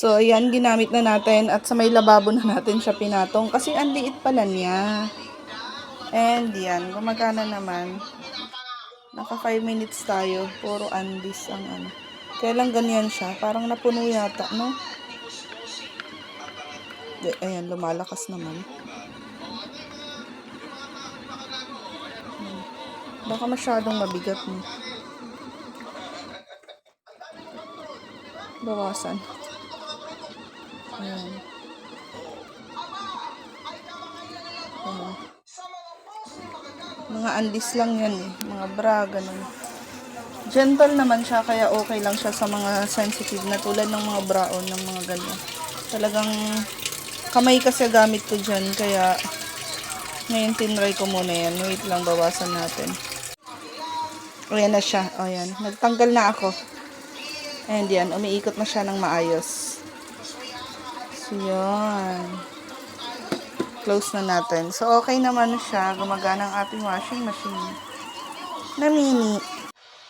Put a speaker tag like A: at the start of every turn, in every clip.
A: So, ayan, ginamit na natin at sa may lababo na natin siya pinatong kasi ang liit pala niya. And yan, gumagana naman. Naka 5 minutes tayo. Puro andis ang ano. Kaya lang ganyan siya. Parang napuno yata, no? Ayan, lumalakas naman. Baka masyadong mabigat, no? Bawasan. Ayan. Ayan. Mga andis lang yan eh. Mga bra, ganun. Gentle naman siya, kaya okay lang siya sa mga sensitive na tulad ng mga braon, ng mga ganyan. Talagang kamay kasi gamit ko dyan, kaya ngayon tinry ko muna yan. Wait lang, bawasan natin. Ayan na siya. Ayan. Nagtanggal na ako. And yan, umiikot na siya ng maayos. So, yan. Close na natin. So, okay naman siya. Gumagana ang ating washing machine. Na mini.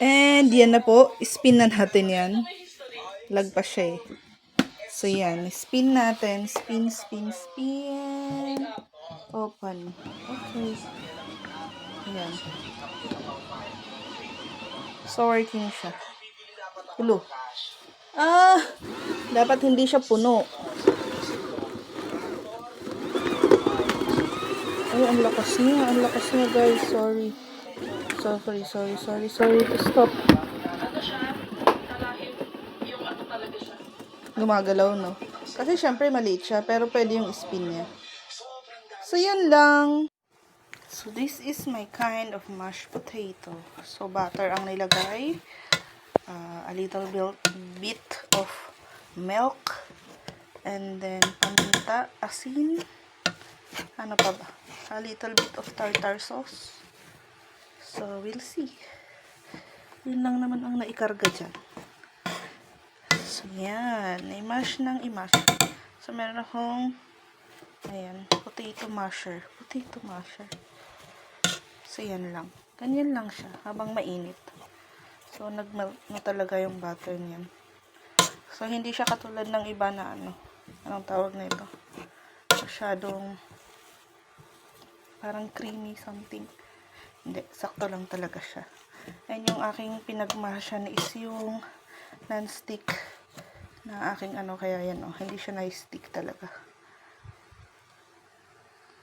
A: And yan na po. Spin na natin yan. Lagpas siya eh. So, yan. Spin natin. Spin, spin, spin. Open. Okay. Ayan. So, working siya. Ulo. Dapat hindi siya puno. Ay, ang lakas niya. Ang lakas niya, guys. Sorry. Sorry. Stop. Gumagalaw, no? Kasi, syempre, maliit siya. Pero, pwede yung spin niya. So, yun lang. So, this is my kind of mashed potato. So, butter ang nilagay. A little bit of milk. And then, paminta, asin. Ano pa ba? A little bit of tartar sauce. So, we'll see. Yun lang naman ang naikarga dyan. So, yan. I-mash ng i-mash. So, meron akong ayan, potato masher. So, yan lang. Ganyan lang siya habang mainit. So, nag-melt na talaga yung butter niyan. So, hindi siya katulad ng iba na ano. Anong tawag na ito? Masyadong parang creamy something. Hindi, sakto lang talaga siya. And yung aking pinagmashan is yung non-stick na aking ano, kaya yan oh, hindi siya na-stick talaga.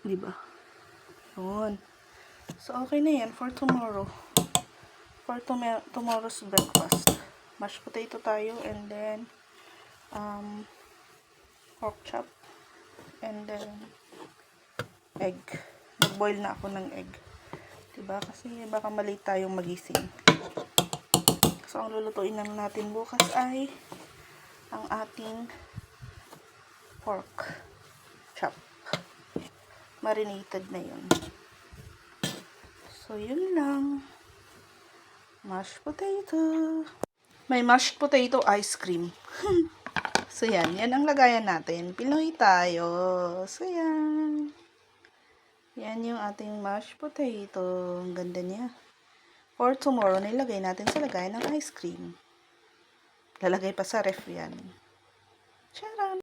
A: Diba? Yun. So, okay na yan for tomorrow. For tomorrow's breakfast. Mashed potato tayo and then pork chop and then egg. Nag-boil na ako ng egg. Diba? Kasi baka mali tayong magising. So, ang lulutuin lang natin bukas ay ang ating pork chop. Marinated na yun. So, yun lang. Mashed potato. May mashed potato ice cream. So, yan. Yan ang lagayan natin. Pinoy tayo. So, yan. Yan yung ating mashed potato. Ang ganda niya. For tomorrow, nilagay natin sa lagayan ng ice cream. Lalagay pa sa ref yan. Charan!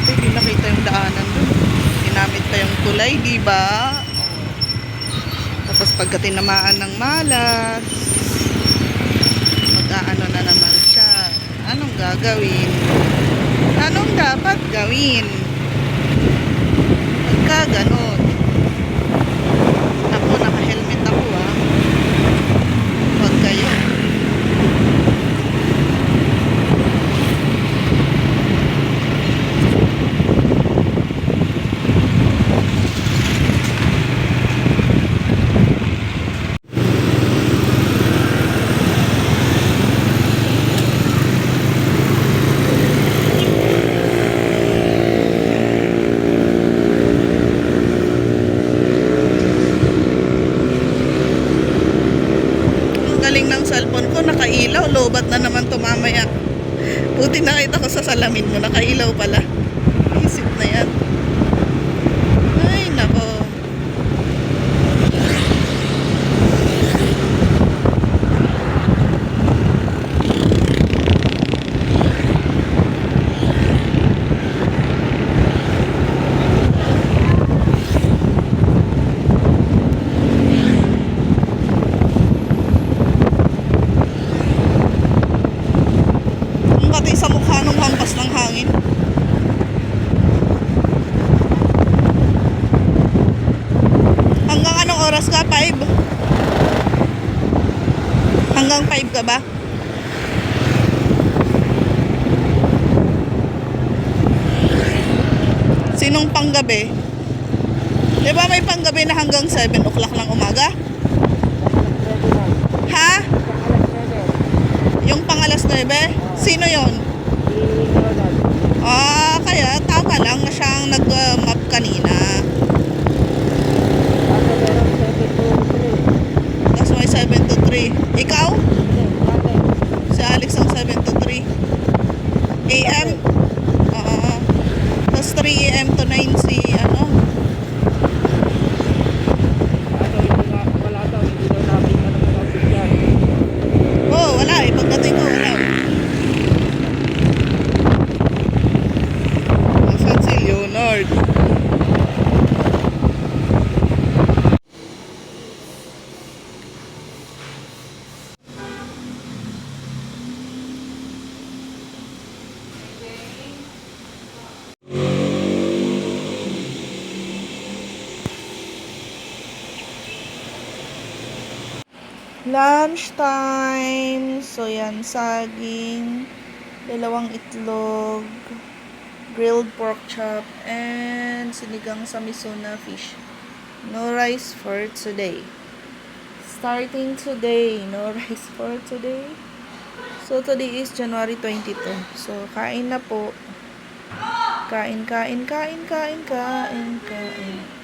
A: Hindi nakita yung daanan doon. Ginamit pa yung tulay, diba? Tapos pagka tinamaan ng malas, mag-aano na naman siya. Anong gagawin? Anong dapat gawin? Pagka ganon. Ako, naka-helmet ako ah. Huwag kayo. Ng cellphone ko, nakailaw. Lobat na naman to mamaya. Buti nakita ko sa salamin mo, nakailaw pala. Isip na yan. Ay, nako. oras ka? 5? Hanggang 5 ka ba? Sinong panggabi? Di ba may panggabi na hanggang 7 o'clock ng umaga? Ha? Yung pang alas 9? Sino yon? Kaya tama lang na siyang nag-map kanina. Tapos may 7 to 3. Ikaw? Si Alex ang 7 to 3. AM? Oo. Tapos 3 AM to 9 si ano? Oh, wala eh. Pagdating ko, wala. Nasaan si Leonard? Lunch time. So yan, saging, dalawang itlog, grilled pork chop, and sinigang sa miso na fish. No rice for today. Starting today, no rice for today. So today is January 22. So kain na po. Kain, kain, kain, kain, kain, kain.